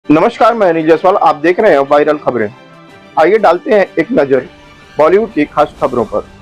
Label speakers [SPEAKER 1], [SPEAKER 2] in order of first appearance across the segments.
[SPEAKER 1] नमस्कार, मैं अनिल जायसवाल। आप देख रहे हैं वायरल खबरें। आइए डालते हैं एक नजर बॉलीवुड की खास खबरों पर।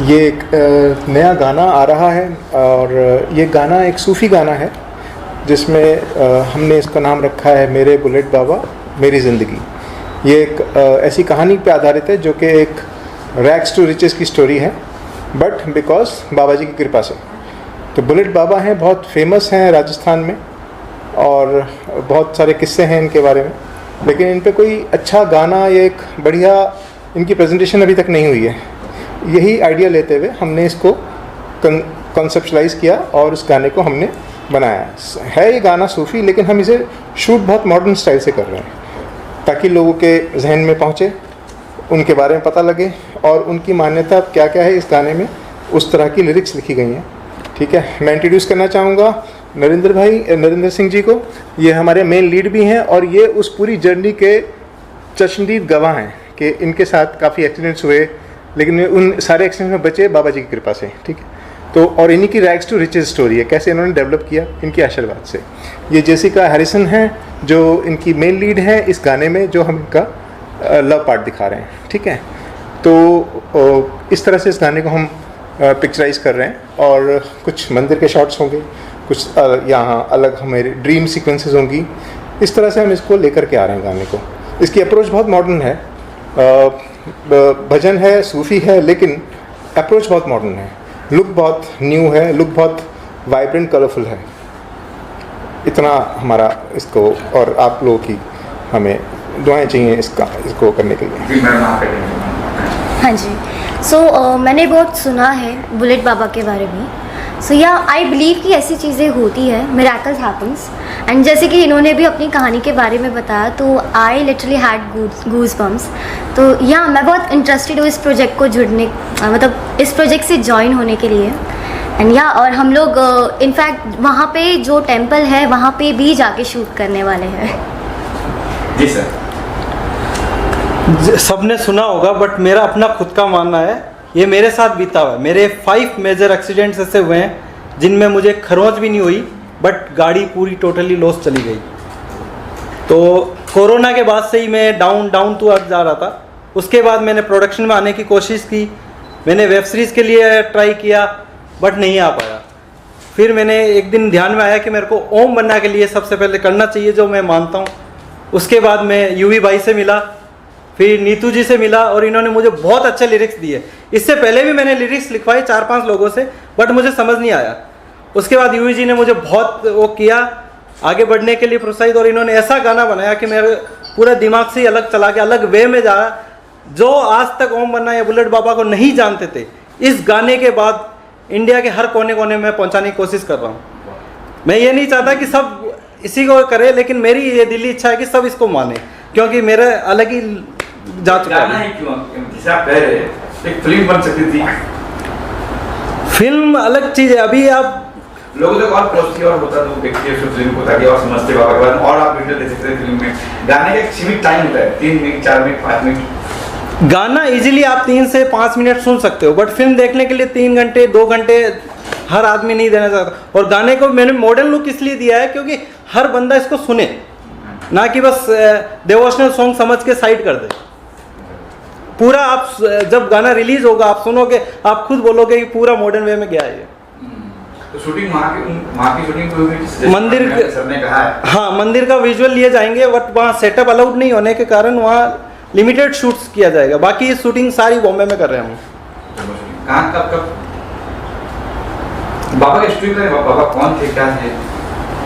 [SPEAKER 2] ये एक नया गाना आ रहा है और ये गाना एक सूफ़ी गाना है जिसमें हमने इसका नाम रखा है मेरे बुलेट बाबा मेरी ज़िंदगी। ये एक ऐसी कहानी पे आधारित है जो कि एक रैग्स टू रिचेस की स्टोरी है, बट बिकॉज बाबा जी की कृपा से। तो बुलेट बाबा हैं, बहुत फेमस हैं राजस्थान में और बहुत सारे किस्से हैं इनके बारे में, लेकिन इन पे कोई अच्छा गाना या एक बढ़िया इनकी प्रेजेंटेशन अभी तक नहीं हुई है। यही आइडिया लेते हुए हमने इसको कॉन्सेप्चुलाइज किया और उस गाने को हमने बनाया है। ये गाना सूफ़ी, लेकिन हम इसे शूट बहुत मॉडर्न स्टाइल से कर रहे हैं ताकि लोगों के जहन में पहुँचे, उनके बारे में पता लगे और उनकी मान्यता क्या क्या है इस गाने में, उस तरह की लिरिक्स लिखी गई हैं। ठीक है, मैं इंट्रोड्यूस करना चाहूँगा नरेंद्र सिंह जी को। ये हमारे मेन लीड भी हैं और ये उस पूरी जर्नी के चश्मदीद गवाह हैं कि इनके साथ काफ़ी एक्सीडेंट्स हुए, लेकिन उन सारे एक्सीडेंट में बचे बाबा जी की कृपा से। ठीक है, तो और इन्हीं की रैग्स टू रिचेस स्टोरी है, कैसे इन्होंने डेवलप किया इनके आशीर्वाद से। ये जेसिका हैरिसन हैं जो इनकी मेन लीड है इस गाने में, जो हम इनका लव पार्ट दिखा रहे हैं। ठीक है, तो इस तरह से इस गाने को हम पिक्चराइज कर रहे हैं और कुछ मंदिर के शॉट्स होंगे, कुछ यहाँ अलग हमारे ड्रीम सीक्वेंसेस होंगी। इस तरह से हम इसको लेकर के आ रहे हैं गाने को। इसकी अप्रोच बहुत मॉडर्न है, भजन है, सूफ़ी है, लेकिन अप्रोच बहुत मॉडर्न है, लुक बहुत न्यू है, लुक बहुत वाइब्रेंट कलरफुल है। इतना हमारा इसको, और आप लोगों की हमें दुआएं चाहिए इसको करने के लिए।
[SPEAKER 3] हाँ जी, मैंने बहुत सुना है बुलेट बाबा के बारे में। आई बिलीव कि ऐसी चीज़ें होती है, मिरेकल्स हैपन्स। एंड जैसे कि इन्होंने भी अपनी कहानी के बारे में बताया, तो I literally had goosebumps. तो मैं बहुत इंटरेस्टेड हूँ इस प्रोजेक्ट को जुड़ने, मतलब इस प्रोजेक्ट से ज्वाइन होने के लिए। एंड और हम लोग इनफैक्ट वहाँ पे जो टेम्पल है वहाँ पे भी जाके शूट करने वाले हैं।
[SPEAKER 4] जी सर, सबने सुना होगा, बट मेरा अपना खुद का मानना है, ये मेरे साथ बीता हुआ है। मेरे 5 मेजर एक्सीडेंट्स ऐसे हुए हैं जिनमें मुझे खरोंच भी नहीं हुई, बट गाड़ी पूरी टोटली लॉस चली गई। तो कोरोना के बाद से ही मैं डाउन टू अर्थ जा रहा था। उसके बाद मैंने प्रोडक्शन में आने की कोशिश की, मैंने वेब सीरीज़ के लिए ट्राई किया, बट नहीं आ पाया। फिर मैंने एक दिन ध्यान में आया कि मेरे को ओम बनना के लिए सबसे पहले करना चाहिए, जो मैं मानता हूँ। उसके बाद मैं यूवी भाई से मिला, फिर नीतू जी से मिला और इन्होंने मुझे बहुत अच्छे लिरिक्स दिए। इससे पहले भी मैंने लिरिक्स लिखवाए 4-5 लोगों से, बट मुझे समझ नहीं आया। उसके बाद यूवी जी ने मुझे बहुत वो किया, आगे बढ़ने के लिए प्रोत्साहित, और इन्होंने ऐसा गाना बनाया कि मेरे पूरा दिमाग से ही अलग चला गया, अलग वे में जा रहा। जो आज तक ओम बन्ना या बुलेट बाबा को नहीं जानते थे, इस गाने के बाद इंडिया के हर कोने कोने में पहुँचाने की कोशिश कर रहा हूँ। मैं ये नहीं चाहता कि सब इसी को करे, लेकिन मेरी ये दिली इच्छा है कि सब इसको माने, क्योंकि मेरा अलग ही जा चुका है।
[SPEAKER 5] क्यों जैसे आप कह रहे हैं, एक फिल्म बन सकती थी।
[SPEAKER 4] फिल्म अलग चीज़ है। अभी आप
[SPEAKER 5] लोगों तक और पहुंचती और होता तो देखिए फिल्म को, ताकि और समझते बाबा के बाद और आप वीडियो दे सकते हैं। फिल्म में गाने का एक सीमित टाइम होता है, 3 मिनट, 4 मिनट, 5 मिनट।
[SPEAKER 4] गाना इजीली आप 3 से 5 मिनट सुन सकते हो, बट फिल्म देखने के लिए 3 घंटे 2 घंटे हर आदमी नहीं देना चाहता। और गाने को मैंने मॉडर्न लुक इसलिए दिया है क्योंकि हर बंदा इसको सुने, ना कि बस डिवोशनल सॉन्ग समझ के साइड कर दे। पूरा आप जब गाना रिलीज होगा आप सुनोगे, आप खुद बोलोगे कि पूरा मॉडर्न वे में गया है।
[SPEAKER 5] तो शूटिंग वहाँ की शूटिंग कोई भी
[SPEAKER 4] मंदिर के
[SPEAKER 5] सर ने कहा है।
[SPEAKER 4] हाँ, मंदिर का विजुअल लिए जाएंगे, बट वहाँ सेटअप अलाउड नहीं होने के कारण वहाँ लिमिटेड शूट्स किया जाएगा। बाकी शूटिंग सारी बॉम्बे में कर रहे हैं हम।
[SPEAKER 5] कहाँ कब बाबा के स्टूडियो में बाबा कौन थे, क्या थे?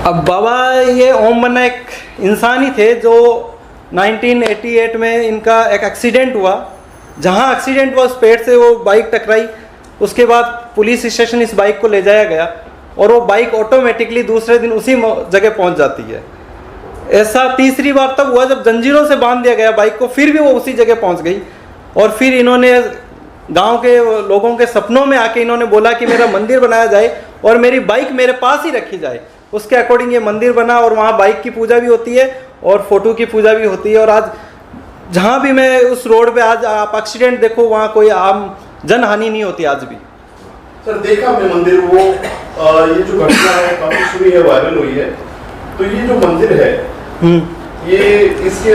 [SPEAKER 4] अब बाबा ये ओम बन्ना एक इंसान ही थे जो 1988 में इनका एक एक्सीडेंट हुआ। जहाँ एक्सीडेंट हुआ उस पेड़ से वो बाइक टकराई, उसके बाद पुलिस स्टेशन इस बाइक को ले जाया गया और वो बाइक ऑटोमेटिकली दूसरे दिन उसी जगह पहुंच जाती है। ऐसा तीसरी बार तब हुआ जब जंजीरों से बांध दिया गया बाइक को, फिर भी वो उसी जगह पहुंच गई। और फिर इन्होंने गांव के लोगों के सपनों में आके इन्होंने बोला कि मेरा मंदिर बनाया जाए और मेरी बाइक मेरे पास ही रखी जाए। उसके अकॉर्डिंग ये मंदिर बना और वहाँ बाइक की पूजा भी होती है और फोटो की पूजा भी होती है। और आज जहाँ भी मैं उस रोड पे आज आप एक्सीडेंट देखो, वहाँ कोई आम जन हानि नहीं होती आज भी।
[SPEAKER 6] सर देखा हमने मंदिर, वो ये जो घटना है काफी सुनी है, वायरल हुई है। तो ये जो मंदिर है ये इसके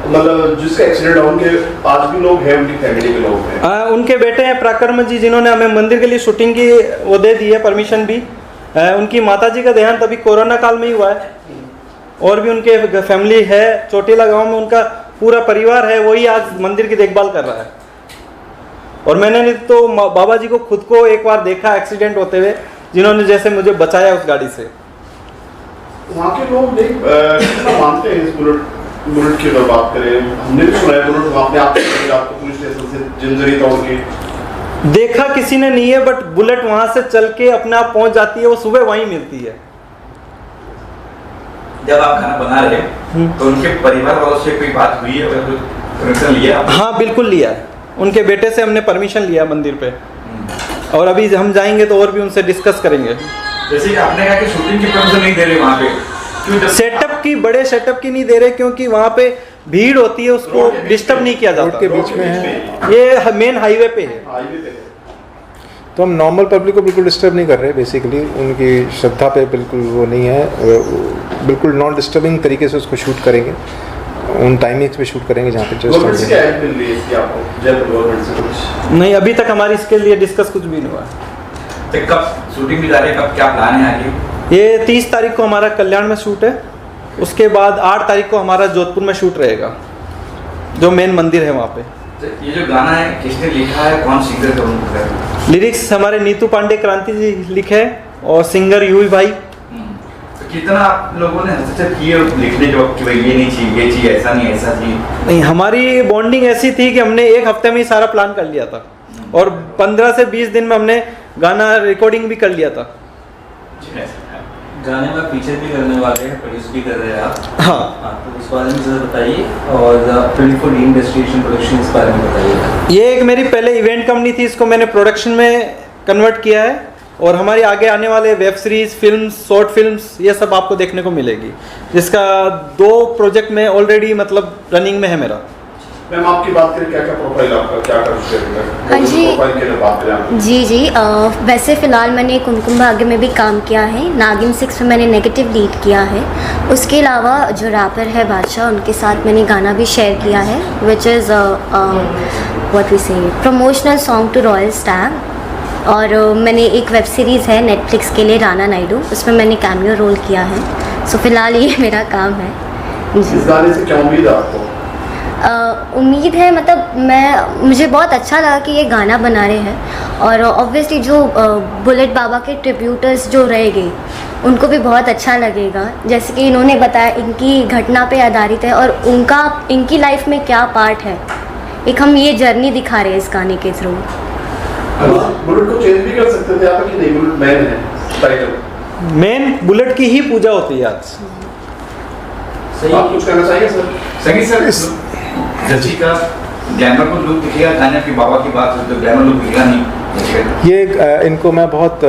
[SPEAKER 6] मतलब जिसका एक्सीडेंट हुआ उनके आज भी लोग हैं, उनकी फैमिली के लोग हैं।
[SPEAKER 4] उनके बेटे हैं प्रकर्म जी, जिन्होंने हमें मंदिर के लिए शूटिंग की वो दे दी है, परमिशन भी। उनकी माताजी का देहांत अभी कोरोना काल में ही हुआ है। और भी उनके फैमिली है, चोटीला गांव में उनका पूरा परिवार है, वही आज मंदिर की देखभाल कर रहा है। और मैंने तो बाबा जी को खुद को एक बार देखा एक्सीडेंट होते हुए, जिन्होंने जैसे मुझे बचाया उस गाड़ी से।
[SPEAKER 6] वहाँ के लोग कितना मानते हैं इस बुलेट की अगर बात करें? हमने भी सुना है बुलेट अपने आप आपको पुलिस स्टेशन से जंजीरें तोड़ के
[SPEAKER 4] देखा किसी ने नहीं है, बट बुलेट वहां से चल के अपने आप पहुंच जाती है, वो सुबह वहीं मिलती है।
[SPEAKER 5] जब आप खाना बना रहे तो उनके परिवार वालों से कोई बात हुई है, परमिशन लिया?
[SPEAKER 4] हाँ बिल्कुल लिया है, उनके बेटे से हमने परमिशन लिया मंदिर पे। और अभी हम जाएंगे तो और भी उनसे डिस्कस करेंगे।
[SPEAKER 5] जैसे कि आपने कहा कि शूटिंग की परमिशन नहीं दे रहे वहाँ पे, क्यों?
[SPEAKER 4] सेटअप की, बड़े सेटअप की नहीं दे रहे क्योंकि वहाँ पे भीड़ होती है, उसको डिस्टर्ब नहीं किया
[SPEAKER 2] रोड
[SPEAKER 4] जाता।
[SPEAKER 2] के बीच में है,
[SPEAKER 4] ये मेन हाईवे पे है।
[SPEAKER 6] हाईवे पे है।
[SPEAKER 2] तो हम नॉर्मल पब्लिक को बिल्कुल डिस्टर्ब नहीं कर रहे। बेसिकली उनकी श्रद्धा पे बिल्कुल वो नहीं है, बिल्कुल नॉन डिस्टर्बिंग तरीके से उसको शूट करेंगे, उन टाइमिंग्स पे शूट करेंगे जहाँ पे
[SPEAKER 6] गवर्नमेंट से
[SPEAKER 2] जस्ट
[SPEAKER 6] क्या हेल्प मिल रही है इसकी आपको? जयपुर गवर्नमेंट से कुछ
[SPEAKER 4] नहीं, अभी तक हमारी इसके लिए डिस्कस कुछ भी नहीं हुआ।
[SPEAKER 5] तो कब शूटिंग में जा रहे हैं, कब क्या प्लान है आगे?
[SPEAKER 4] ये 30 तारीख को हमारा कल्याण में शूट है, उसके बाद 8 तारीख को हमारा जोधपुर में शूट रहेगा, जो मेन मंदिर है वहाँ पे।
[SPEAKER 5] तो ये जो गाना है किसने लिखा है, कौन सिंगर है उनका?
[SPEAKER 4] लिरिक्स हमारे नीतू पांडे क्रांति जी लिखे हैं और सिंगर यूवी भाई।
[SPEAKER 5] तो कितना आप लोगों ने हस्तक्षेप किए लिखने के वक्त कि भाई ये नहीं चाहिए, ये चाहिए, ऐसा नहीं, ऐसा चाहिए?
[SPEAKER 4] नहीं, हमारी बॉन्डिंग ऐसी थी कि हमने एक हफ्ते में ही सारा प्लान कर लिया था और 15 से 20 दिन में हमने गाना रिकॉर्डिंग भी कर लिया था।
[SPEAKER 7] गाने में फीचर भी करने वाले हैं, प्रोड्यूस भी कर रहे हैं आप।
[SPEAKER 4] हाँ,
[SPEAKER 7] तो इस बारे में जरा बताइए, और 24 इन्वेस्टिगेशन प्रोडक्शन इस बारे में बताइए।
[SPEAKER 4] ये एक मेरी पहले इवेंट कंपनी थी, इसको मैंने प्रोडक्शन में कन्वर्ट किया है और हमारी आगे आने वाले web series, films, short films, ये सब आपको देखने को मिलेगी, जिसका 2 प्रोजेक्ट में ऑलरेडी मतलब रनिंग में है मेरा।
[SPEAKER 6] मैम आपकी बात करें, क्या क्या प्रोफाइल आपका, क्या कर रहे हैं?
[SPEAKER 3] हाँ जी।
[SPEAKER 6] प्रोफाइल के लिए बात करें आप।
[SPEAKER 3] जी वैसे फ़िलहाल मैंने कुमकुम भाग्य में भी काम किया है, नागिन 6 में मैंने नेगेटिव लीड किया है। उसके अलावा जो रैपर है बादशाह, उनके साथ मैंने गाना भी शेयर किया है, which is what we say promotional song to Royal Stag. और मैंने एक वेब सीरीज़ है नेटफ्लिक्स के लिए, राना नायडू, उसमें मैंने कैमियो रोल किया है। सो फिलहाल ये मेरा काम है जी।
[SPEAKER 6] इस गाने से क्या उम्मीद है आपको?
[SPEAKER 3] उम्मीद है, मतलब मुझे बहुत अच्छा लगा कि ये गाना बना रहे हैं और ऑब्वियसली जो बुलेट बाबा के ट्रिब्यूटर्स जो रहेंगे उनको भी बहुत अच्छा लगेगा। जैसे कि इन्होंने बताया इनकी घटना पे आधारित है और इनकी लाइफ में क्या पार्ट है, एक हम ये जर्नी दिखा रहे हैं इस गाने के थ्रू।
[SPEAKER 6] बुलेट को चेंज भी कर सकते थे आप कि नहीं, बुलेट मैन है टाइटल।
[SPEAKER 4] मेन बुलेट की ही पूजा होती है आज।
[SPEAKER 6] आप कुछ कहना चाहिए सर?
[SPEAKER 5] संगीत सर, जैसे का ग्लैमर को लुक दिखेगा, गाने की बाबा की बात हो तो ग्लैमर लुक दिखेगा नहीं।
[SPEAKER 2] ये इनको मैं बहुत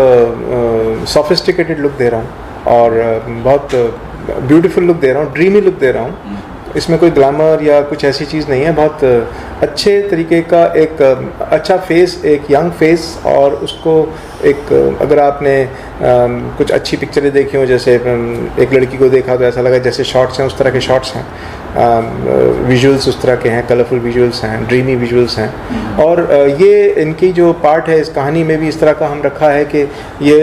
[SPEAKER 2] सॉफिस्टिकेटेड लुक दे रहा हूँ और बहुत ब्यूटीफुल लुक दे रहा हूँ, ड्रीमी लुक दे रहा हूँ। इसमें कोई ग्लैमर या कुछ ऐसी चीज़ नहीं है, बहुत अच्छे तरीके का एक अच्छा फेस, एक यंग फेस, और उसको एक अगर आपने कुछ अच्छी पिक्चरें देखी हो, जैसे एक लड़की को देखा तो ऐसा लगा जैसे शॉट्स हैं, उस तरह के शॉट्स हैं, विजुअल्स उस तरह के हैं, कलरफुल विजुअल्स हैं, ड्रीमी विजुअल्स हैं। और ये इनकी जो पार्ट है इस कहानी में भी इस तरह का हम रखा है कि ये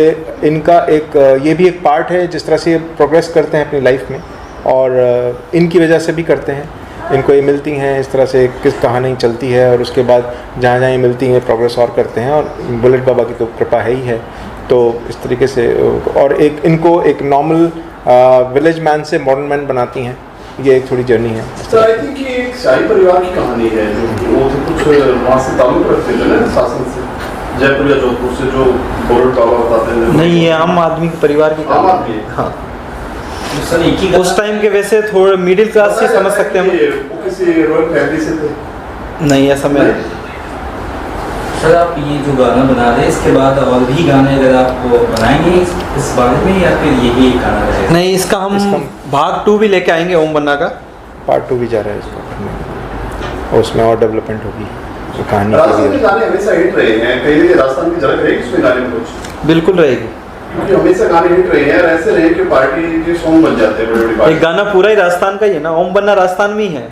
[SPEAKER 2] इनका एक ये भी एक पार्ट है जिस तरह से ये प्रोग्रेस करते हैं अपनी लाइफ में, और इनकी वजह से भी करते हैं, इनको ये मिलती हैं, इस तरह से किस कहानी चलती है, और उसके बाद जहाँ जहाँ ये मिलती हैं प्रोग्रेस और करते हैं, और बुलेट बाबा की तो कृपा है ही है। तो इस तरीके से, और एक इनको एक नॉर्मल विलेज मैन से मॉडर्न मैन बनाती हैं, ये एक थोड़ी जर्नी है।
[SPEAKER 6] तो आई थिंक ये एक शाही परिवार की कहानी है, जो वो तो कुछ वहाँ से ताल्लुक रखते थे ना शासन से, जयपुर या जोधपुर से, जो बुलेट बाबा बताते हैं।
[SPEAKER 4] नहीं, ये आम आदमी के परिवार की
[SPEAKER 6] आम आदमी है।
[SPEAKER 4] हाँ,
[SPEAKER 7] सर एक ही
[SPEAKER 4] उस टाइम के वैसे थोड़े मिडिल क्लास से समझ सकते हैं हम।
[SPEAKER 6] वो किसी रॉयल फैमिली से थे?
[SPEAKER 4] नहीं, ऐसा मैं
[SPEAKER 7] सर आप ये जो गाना बना रहे हैं इसके बाद और भी गाने अगर आप बनाएंगे इस बारे में, या फिर यही एक गाना रहेगा?
[SPEAKER 4] नहीं, इसका हम भाग 2 भी लेके आएंगे ओम बन्ना का।
[SPEAKER 2] पार्ट 2 भी जा रहा है इसका, और उसमें और डेवलपमेंट होगी जो कहानी
[SPEAKER 6] राजस्थान
[SPEAKER 2] के
[SPEAKER 6] के
[SPEAKER 2] लिए।
[SPEAKER 6] गाने हमेशा हिट रहे हैं, कहीं भी राजस्थान की झलक रहेगी उसमें गाने में कुछ?
[SPEAKER 4] बिल्कुल रहेगी,
[SPEAKER 6] क्योंकि हमेशा गाने हिट रहे हैं और ऐसे रहे कि पार्टी के सॉन्ग बन जाते हैं, बड़ी बड़ी
[SPEAKER 4] एक
[SPEAKER 6] पार्टी।
[SPEAKER 4] गाना पूरा ही राजस्थान का ही है ना, ओम बन्ना राजस्थान में ही है,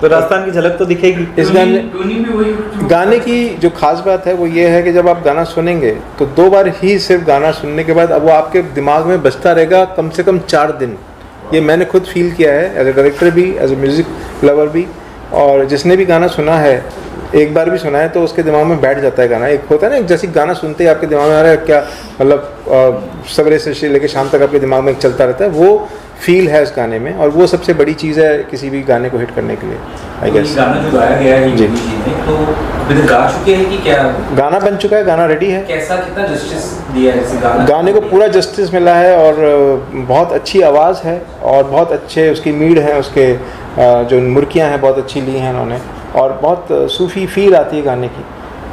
[SPEAKER 4] तो राजस्थान की झलक तो दिखेगी
[SPEAKER 2] इस गाने की जो खास बात है वो ये है कि जब आप गाना सुनेंगे तो 2 बार ही सिर्फ गाना सुनने के बाद अब वो आपके दिमाग में बजता रहेगा कम से कम 4 दिन। ये मैंने खुद फील किया है एज ए डायरेक्टर भी, एज ए म्यूज़िक लवर भी, और जिसने भी गाना सुना है, एक बार भी सुना है तो उसके दिमाग में बैठ जाता है गाना। एक होता है ना, जैसे गाना सुनते ही आपके दिमाग में आ रहा है क्या, मतलब सवेरे से लेकर शाम तक आपके दिमाग में चलता रहता है, वो फील है इस गाने में, और वो सबसे बड़ी चीज़ है किसी भी गाने को हिट करने के लिए, आई गेस।
[SPEAKER 7] गाना जो गाया गया है
[SPEAKER 2] जी
[SPEAKER 7] में, तो अभी तक गा चुके हैं कि क्या?
[SPEAKER 2] गाना बन चुका है, गाना रेडी है।
[SPEAKER 7] कैसा, कितना जस्टिस दिया है इस
[SPEAKER 2] गाने को? पूरा जस्टिस मिला है, और बहुत अच्छी आवाज़ है, और बहुत अच्छे उसकी मीड है, उसके जो मुर्कियाँ हैं बहुत अच्छी ली हैं उन्होंने, और बहुत सूफ़ी फील आती है गाने की,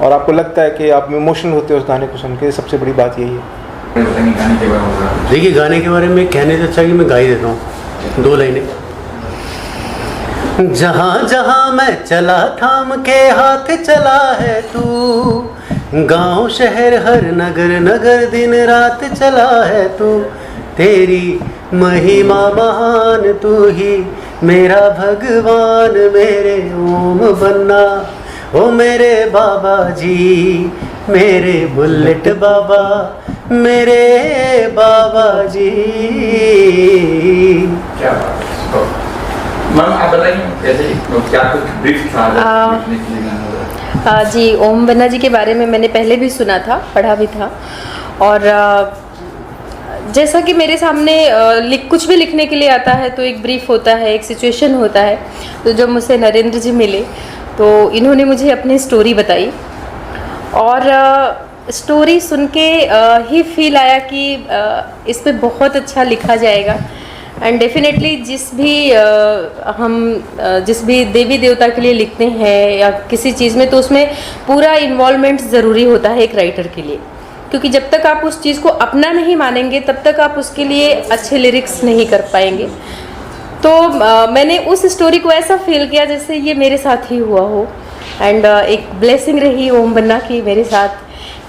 [SPEAKER 2] और आपको लगता है कि आप इमोशनल होते हो उस गाने को सुन के। सबसे बड़ी बात यही है।
[SPEAKER 8] देखिए, गाने के बारे में कहने से अच्छा कि मैं गा ही देता हूँ 2 लाइनें। जहाँ जहाँ मैं चला थाम के हाथ चला है तू, गांव शहर हर नगर नगर दिन रात चला है तू, तेरी महिमा महान तू ही मेरा भगवान, मेरे ओम बन्ना, ओ मेरे बाबा जी, मेरे बुलेट बाबा, मेरे बाबा जी।
[SPEAKER 5] क्या बात है। मैम आप बताइए कैसे, क्या कुछ ब्रीफ था लिखने के लिए गाना?
[SPEAKER 9] जी, ओम बन्ना जी के बारे में मैंने पहले भी सुना था, पढ़ा भी था, और जैसा कि मेरे सामने कुछ भी लिखने के लिए आता है तो एक ब्रीफ होता है, एक सिचुएशन होता है। तो जब मुझसे नरेंद्र जी मिले तो इन्होंने मुझे अपनी स्टोरी बताई, और स्टोरी सुन के ही फील आया कि इस पे बहुत अच्छा लिखा जाएगा। एंड डेफिनेटली जिस भी देवी देवता के लिए लिखते हैं या किसी चीज़ में, तो उसमें पूरा इन्वॉल्वमेंट ज़रूरी होता है एक राइटर के लिए, क्योंकि जब तक आप उस चीज़ को अपना नहीं मानेंगे तब तक आप उसके लिए अच्छे लिरिक्स नहीं कर पाएंगे। तो मैंने उस स्टोरी को ऐसा फील किया जैसे ये मेरे साथ ही हुआ हो, एंड एक ब्लेसिंग रही ओम बन्ना की मेरे साथ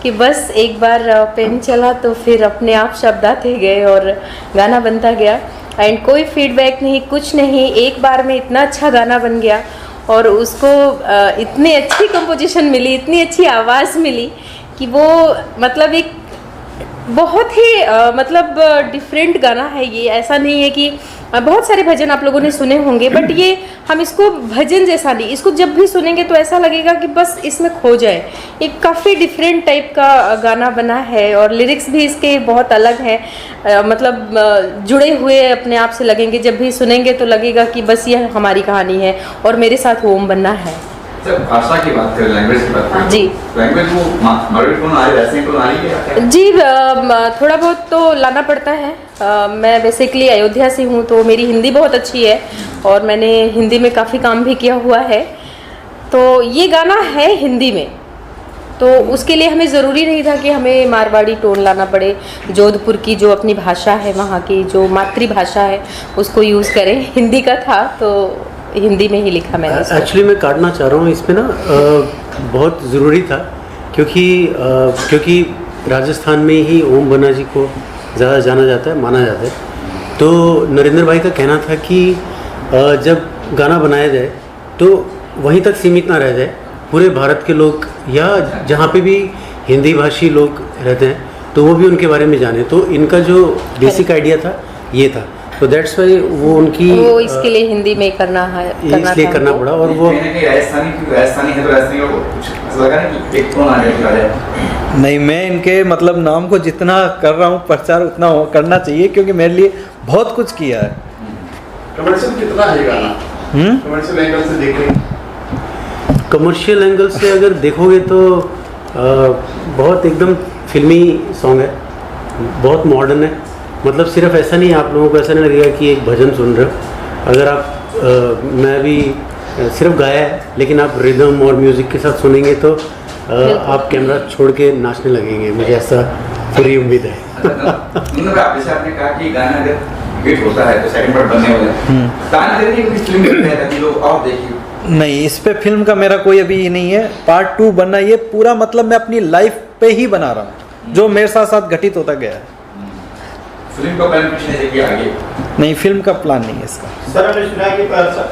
[SPEAKER 9] कि बस एक बार पेन चला तो फिर अपने आप शब्द आते गए और गाना बनता गया। एंड कोई फीडबैक नहीं, कुछ नहीं, एक बार में इतना अच्छा गाना बन गया, और उसको इतनी अच्छी कंपोजिशन मिली, इतनी अच्छी आवाज़ मिली कि वो मतलब एक बहुत ही मतलब डिफरेंट गाना है ये। ऐसा नहीं है कि बहुत सारे भजन आप लोगों ने सुने होंगे, बट ये हम इसको भजन जैसा नहीं, इसको जब भी सुनेंगे तो ऐसा लगेगा कि बस इसमें खो जाए। एक काफ़ी डिफरेंट टाइप का गाना बना है, और लिरिक्स भी इसके बहुत अलग हैं, मतलब जुड़े हुए अपने आप से लगेंगे। जब भी सुनेंगे तो लगेगा कि बस ये हमारी कहानी है और मेरे साथ ओम बन्ना है।
[SPEAKER 5] जब भाषा की बात करें, लैंग्वेज की बात करें,
[SPEAKER 9] जी,
[SPEAKER 5] लैंग्वेज वो मराठी टोन आ रही है, वैसे ही टोन आ रही है?
[SPEAKER 9] जी, थोड़ा बहुत तो लाना पड़ता है। मैं बेसिकली अयोध्या से हूँ, तो मेरी हिंदी बहुत अच्छी है और मैंने हिंदी में काफ़ी काम भी किया हुआ है। तो ये गाना है हिंदी में, तो उसके लिए हमें ज़रूरी नहीं था कि हमें मारवाड़ी टोन लाना पड़े। जोधपुर की जो अपनी भाषा है, वहाँ की जो मातृभाषा है, उसको यूज़ करें। हिंदी का था तो हिंदी में ही लिखा मैंने इसको।
[SPEAKER 8] एक्चुअली मैं काटना चाह रहा हूँ इसमें ना, बहुत ज़रूरी था क्योंकि राजस्थान में ही ओम बन्ना जी को ज़्यादा जाना जाता है, माना जाता है। तो नरेंद्र भाई का कहना था कि जब गाना बनाया जाए तो वहीं तक सीमित ना रह जाए, पूरे भारत के लोग या जहाँ पे भी हिंदी भाषी लोग रहते हैं तो वो भी उनके बारे में जाने। तो इनका जो बेसिक आइडिया था ये था, तो दैट्स वाई वो उनकी
[SPEAKER 9] इसके लिए हिंदी में करना
[SPEAKER 8] इसलिए करना पड़ा। और वो
[SPEAKER 5] राजस्थानी है तो राजस्थानी का कुछ ऐसा लगा ना कि एक टोन आ जाए।
[SPEAKER 4] नहीं, मैं इनके मतलब नाम को जितना कर रहा हूँ प्रचार उतना करना चाहिए, क्योंकि मेरे लिए बहुत कुछ किया है।
[SPEAKER 6] कमर्शियल कितना है गाना? कमर्शियल एंगल से देखें,
[SPEAKER 8] कमर्शियल एंगल से अगर देखोगे तो बहुत एकदम फिल्मी सॉन्ग है, बहुत मॉडर्न है। मतलब सिर्फ ऐसा नहीं, आप लोगों को ऐसा नहीं लगेगा कि एक भजन सुन रहे हो। अगर आप मैं भी सिर्फ गाया है, लेकिन आप रिदम और म्यूज़िक के साथ सुनेंगे तो आप कैमरा छोड़ के नाचने लगेंगे, मुझे ऐसा पूरी उम्मीद है।
[SPEAKER 5] जैसे आपने कहा कि गाना अगर हिट होता है तो सेकंड पार्ट बनने वाला है, ताना देने की फिल्म करते हैं ताकि लोग और देखिए।
[SPEAKER 4] नहीं, इस पे फिल्म का मेरा कोई अभी नहीं है। पार्ट 2 बनना, ये पूरा मतलब मैं अपनी लाइफ पे ही बना रहा हूँ, जो मेरे साथ साथ घटित होता गया है।
[SPEAKER 5] फिल्म का प्लान कुछ नहीं है कि आगे?
[SPEAKER 4] नहीं, फिल्म का प्लान नहीं है इसका।
[SPEAKER 1] सर हमने सुना है कि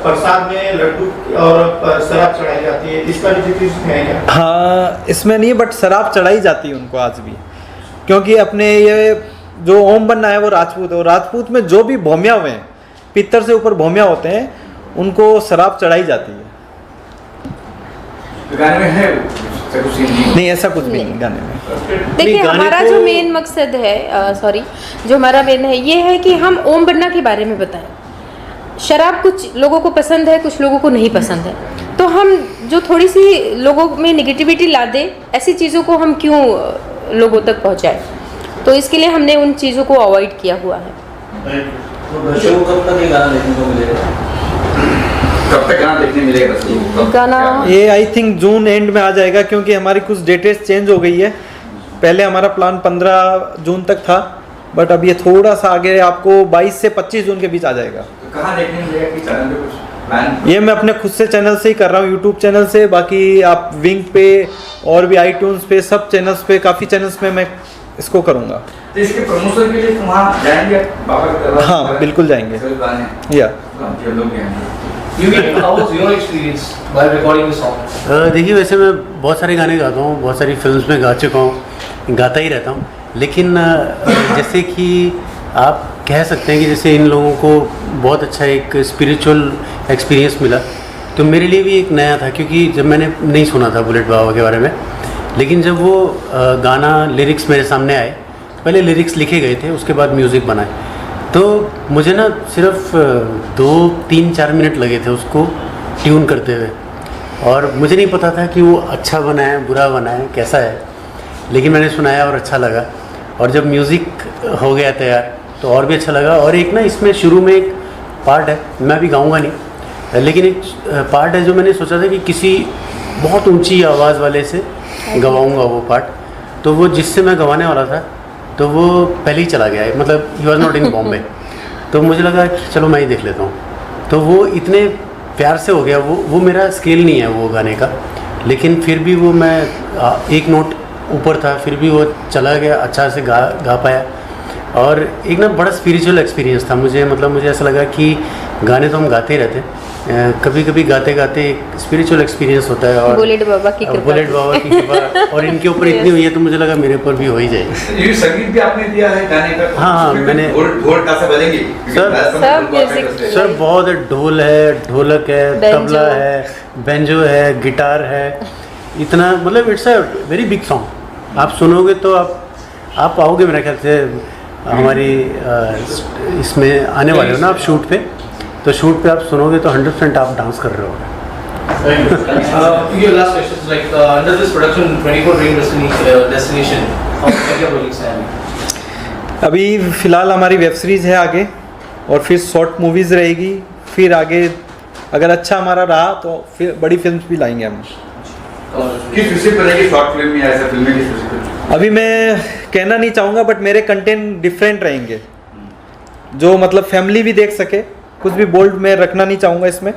[SPEAKER 1] प्रसाद में लड्डू और शराब चढ़ाई जाती है, इसका भी है क्या?
[SPEAKER 4] हाँ, इसमें नहीं, बट शराब चढ़ाई जाती है उनको आज भी, क्योंकि अपने ये जो ओम बन्ना है वो राजपूत है, और राजपूत में जो भी भौमिया हुए हैं, पित्तर से ऊपर भौमिया होते हैं, उनको शराब चढ़ाई जाती है।
[SPEAKER 5] तो गाने में है कुछ
[SPEAKER 4] नहीं, ऐसा कुछ भी नहीं गाने में।
[SPEAKER 9] देखिए, हमारा जो मेन मकसद है, जो हमारा मेन है ये है कि हम ओम बन्ना के बारे में बताएं। शराब कुछ लोगों को पसंद है, कुछ लोगों को नहीं पसंद है, तो हम जो थोड़ी सी लोगों में निगेटिविटी ला दे, ऐसी चीज़ों को हम क्यों लोगों तक पहुंचाएं। तो इसके लिए हमने उन चीज़ों को अवॉइड किया हुआ है।
[SPEAKER 7] तो दर्शकों को कब तक ये गाना देखने को मिलेगा?
[SPEAKER 5] कब तक गाना देखने मिलेगा?
[SPEAKER 9] गाना
[SPEAKER 4] ये आई थिंक जून एंड में आ जाएगा, क्योंकि हमारी कुछ डेटें चेंज हो गई है। पहले हमारा प्लान 15 जून तक था, बट अब ये थोड़ा सा आगे आपको 22 से 25 जून के बीच आ जाएगा।
[SPEAKER 5] तो कहाँ देखने मिलेगा कि चैनल पे कुछ प्लान?
[SPEAKER 4] ये मैं अपने खुद से चैनल से ही कर रहा हूँ, यूट्यूब चैनल से। बाकी आप विंग पे और भी iTunes पे, सब चैनल्स पे, काफ़ी चैनल्स पे मैं इसको करूँगा।
[SPEAKER 5] तो इसके प्रमोशन के लिए वहाँ जाएंगे बाबा के दरबार?
[SPEAKER 4] हाँ, बिल्कुल जाएंगे।
[SPEAKER 5] या
[SPEAKER 8] देखिए, वैसे मैं बहुत सारे गाने गाता हूँ, बहुत सारी फिल्म्स में गा चुका हूँ, गाता ही रहता हूँ। लेकिन जैसे कि आप कह सकते हैं कि जैसे इन लोगों को बहुत अच्छा एक स्पिरिचुअल एक्सपीरियंस मिला, तो मेरे लिए भी एक नया था, क्योंकि जब मैंने नहीं सुना था बुलेट बाबा के बारे में, लेकिन जब वो गाना लिरिक्स मेरे सामने आए, पहले लिरिक्स लिखे गए थे, उसके बाद म्यूज़िक बनाए, तो मुझे ना सिर्फ 2, 3, 4 मिनट लगे थे उसको ट्यून करते हुए, और मुझे नहीं पता था कि वो अच्छा बना है, बुरा बना है, कैसा है, लेकिन मैंने सुनाया और अच्छा लगा। और जब म्यूज़िक हो गया तैयार तो और भी अच्छा लगा। और एक ना इसमें शुरू में एक पार्ट है, मैं अभी गाऊंगा नहीं, लेकिन एक पार्ट है जो मैंने सोचा था कि किसी बहुत ऊंची आवाज़ वाले से गवाऊंगा वो पार्ट, तो वो जिससे मैं गवाने वाला था तो वो पहले ही चला गया है, मतलब he was not in Bombay. तो मुझे लगा कि चलो मैं ही देख लेता हूँ, तो वो इतने प्यार से हो गया। वो मेरा स्केल नहीं है वो गाने का, लेकिन फिर भी वो मैं एक नोट ऊपर था, फिर भी वो चला गया, अच्छा से गा पाया। और एक ना बड़ा स्पिरिचुअल एक्सपीरियंस था मुझे, मतलब मुझे ऐसा लगा कि गाने तो हम गाते ही रहते हैं, कभी कभी गाते गाते एक स्पिरिचुअल एक्सपीरियंस होता है। और
[SPEAKER 9] बुलेट बाबा की
[SPEAKER 8] कृपा और इनके ऊपर इतनी हुई है, तो मुझे लगा मेरे ऊपर भी हो ही जाएगी।
[SPEAKER 5] ये संगीत भी आपने दिया है गाने का?
[SPEAKER 8] हाँ, मैंने
[SPEAKER 5] ढोल कैसे बजेंगे
[SPEAKER 8] सर बहुत है, ढोल है, ढोलक है, तबला है, बेंजो है, गिटार है, इतना, मतलब it's a very big song. आप सुनोगे तो आप आओगे मेरे ख्याल से हमारी इसमें आने वाले हो ना आप शूट पे, तो शूट पे आप सुनोगे तो 100% आप डांस कर रहे होगे।
[SPEAKER 10] Your last question is like under this production 24 Dream Destination, how क्या प्रोजेक्ट्स हैं
[SPEAKER 4] अभी फ़िलहाल हमारी वेब सीरीज़ है आगे, और फिर शॉर्ट मूवीज़ रहेगी, फिर आगे अगर अच्छा हमारा रहा तो फिर बड़ी फिल्म्स भी लाएंगे हम।
[SPEAKER 5] किस विषय पर रहेगी शॉर्ट फिल्म या ऐसा फिल्म में, किस विषय पर?
[SPEAKER 4] अभी मैं कहना नहीं चाहूँगा, बट मेरे कंटेंट डिफरेंट रहेंगे, जो मतलब फैमिली भी देख सके। कुछ भी बोल्ड में रखना नहीं चाहूँगा इसमें।